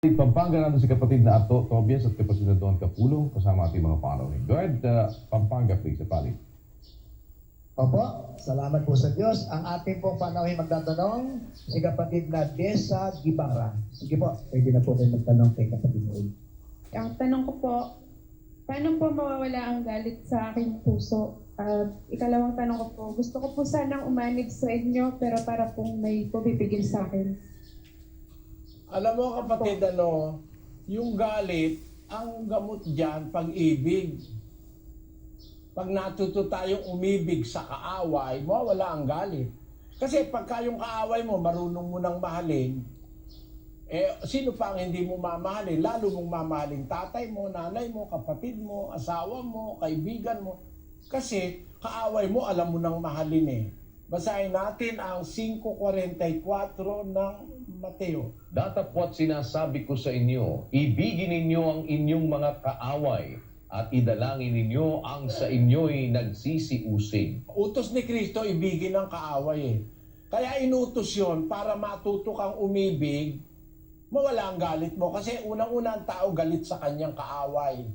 Pampanga natin si kapatid na Ato Tobias at kapatid na Don Capulong kasama ating mga panauhin. Go ahead, Pampanga please, Pali. Opo, salamat po sa Diyos. Ang ating pong panauhin magtatanong, si kapatid na Desa Gibara. Sige po, pwede na po kayo magtanong kay kapatid mo. Ang tanong ko po, paano po mawawala ang galit sa aking puso? Ikalawang tanong ko po, gusto ko po sanang umanig sa inyo pero para pong may pumipigil sa akin. Alam mo kapatid, yung galit, ang gamot dyan, pag-ibig. Pag natuto tayong umibig sa kaaway, mawala ang galit. Kasi pagka yung kaaway mo, marunong mo nang mahalin, sino pa ang hindi mo mamahalin? Lalo mong mamahalin tatay mo, nanay mo, kapatid mo, asawa mo, kaibigan mo. Kasi kaaway mo, alam mo nang mahalin . Basahin natin ang 5:44 ng Mateo. Datapwat sinasabi ko sa inyo, ibigin ninyo ang inyong mga kaaway at idalangin ninyo ang sa inyo'y nagsisiusig. Utos ni Kristo, ibigin ang kaaway . Kaya inutos yon para matuto kang umibig, mawala ang galit mo. Kasi unang-una ang tao galit sa kanyang kaaway.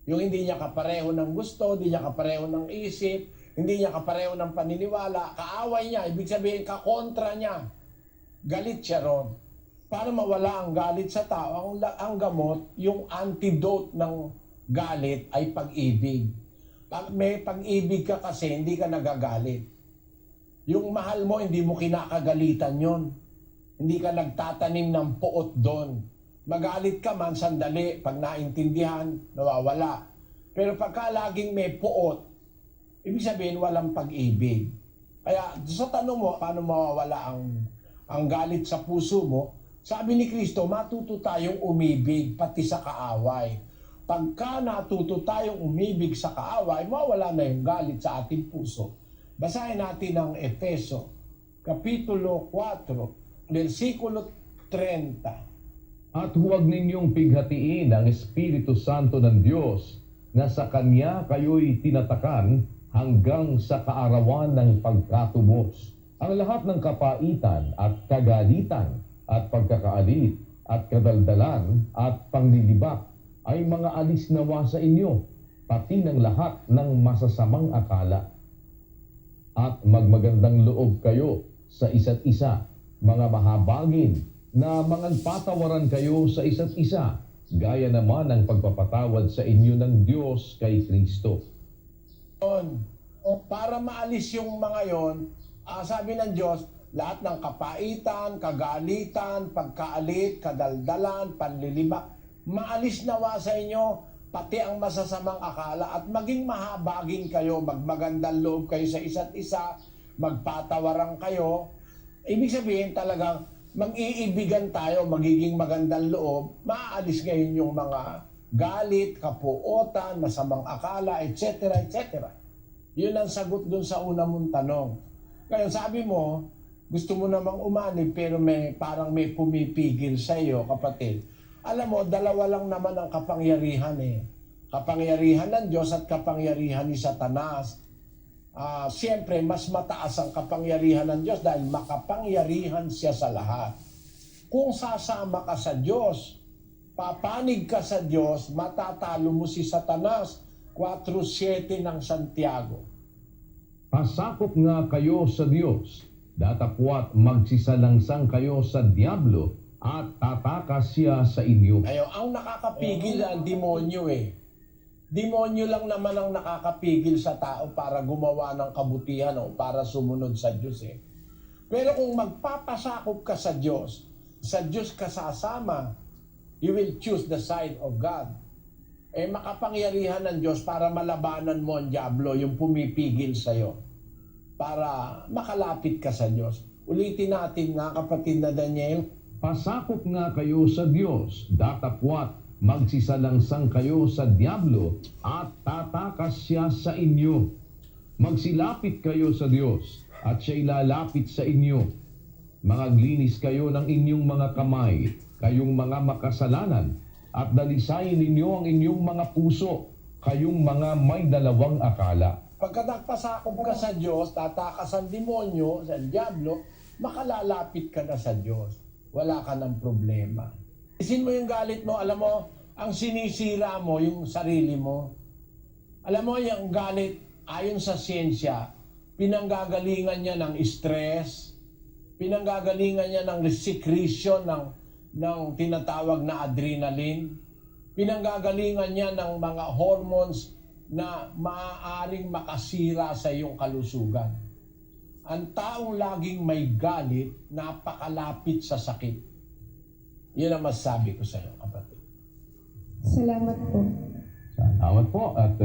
Yung hindi niya kapareho ng gusto, hindi niya kapareho ng isip, hindi niya kapareho ng paniniwala, kaaway niya, ibig sabihin kakontra niya. Galit siya ron. Para mawala ang galit sa tao, ang gamot, yung antidote ng galit ay pag-ibig. Pag may pag-ibig ka kasi, hindi ka nagagalit. Yung mahal mo, hindi mo kinakagalitan yon. Hindi ka nagtatanim ng puot doon. Magalit ka man, sandali, pag naintindihan, nawawala. Pero pagka laging may puot, ibig sabihin walang pag-ibig. Kaya sa tanong mo, paano mawawala ang galit sa puso mo, sabi ni Kristo, matuto tayong umibig pati sa kaaway. Pagka natuto tayong umibig sa kaaway, mawawala na yung galit sa ating puso. Basahin natin ang Efeso, Kapitulo 4, versikulo 30. At huwag ninyong pighatiin ang Espiritu Santo ng Diyos na sa Kanya kayo'y tinatakan hanggang sa kaarawan ng pagkatubos. Ang lahat ng kapaitan at kagalitan at pagkakaalit at kadaldalan at panglilibak ay mga alis nawa sa inyo, pati ng lahat ng masasamang akala. At magmagandang loob kayo sa isa't isa, mga mahabagin, na mangagpatawaran kayo sa isa't isa, gaya naman ng pagpapatawad sa inyo ng Diyos kay Kristo. Para maalis yung mga yon, sabi ng Diyos, lahat ng kapaitan, kagalitan, pagkaalit, kadaldalan, panlilibak, maalis nawa sa inyo, pati ang masasamang akala, at maging mahabagin kayo, magmagandang loob kayo sa isa't isa, magpatawaran kayo. Ibig sabihin talagang mag-iibigan tayo, magiging magandang loob, maaalis ngayon yung mga galit, kapuotan, masamang akala, etc. etc. Yun ang sagot dun sa una mong tanong. Ngayon sabi mo, gusto mo namang umanib pero parang may pumipigil sa iyo, kapatid. Alam mo, dalawa lang naman ang kapangyarihan . Kapangyarihan ng Diyos at kapangyarihan ni Satanas. Siyempre, mas mataas ang kapangyarihan ng Diyos dahil makapangyarihan siya sa lahat. Kung sasama ka sa Diyos, papanig ka sa Diyos, matatalo mo si Satanas. 4:7 ng Santiago. Pasakop nga kayo sa Diyos, datapwat magsisalangsang kayo sa Diablo at tatakas siya sa inyo. Ngayon, ang nakakapigil ang demonyo . Demonyo lang naman ang nakakapigil sa tao para gumawa ng kabutihan o para sumunod sa Diyos . Pero kung magpapasakop ka sa Diyos ka sasama, you will choose the side of God. Makapangyarihan ng Diyos para malabanan mo ang Diablo, yung pumipigil sa'yo, para makalapit ka sa Diyos. Ulitin natin nga, kapatid na Daniel. Pasakop nga kayo sa Diyos, datapwat magsisalangsang kayo sa Diablo at tatakas siya sa inyo. Magsilapit kayo sa Diyos at siya'y lalapit sa inyo. Mangaglinis kayo ng inyong mga kamay, kayong mga makasalanan, at dalisayin ninyo ang inyong mga puso, kayong mga may dalawang akala. Pagka nagpasakop ka sa Diyos, tatakas ang demonyo, sa Diablo, makalalapit ka na sa Diyos. Wala ka ng problema. Isin mo yung galit mo, alam mo, ang sinisira mo yung sarili mo. Alam mo, yung galit, ayon sa siyensya, pinanggagalingan niya ng stress, pinanggagalingan niya ng secretion ng tinatawag na adrenaline, pinanggagalingan niya ng mga hormones na maaaring makasira sa iyong kalusugan. Ang taong laging may galit, napakalapit sa sakit. Yun ang masasabi ko sa iyo, kapatid. Salamat po. Salamat po at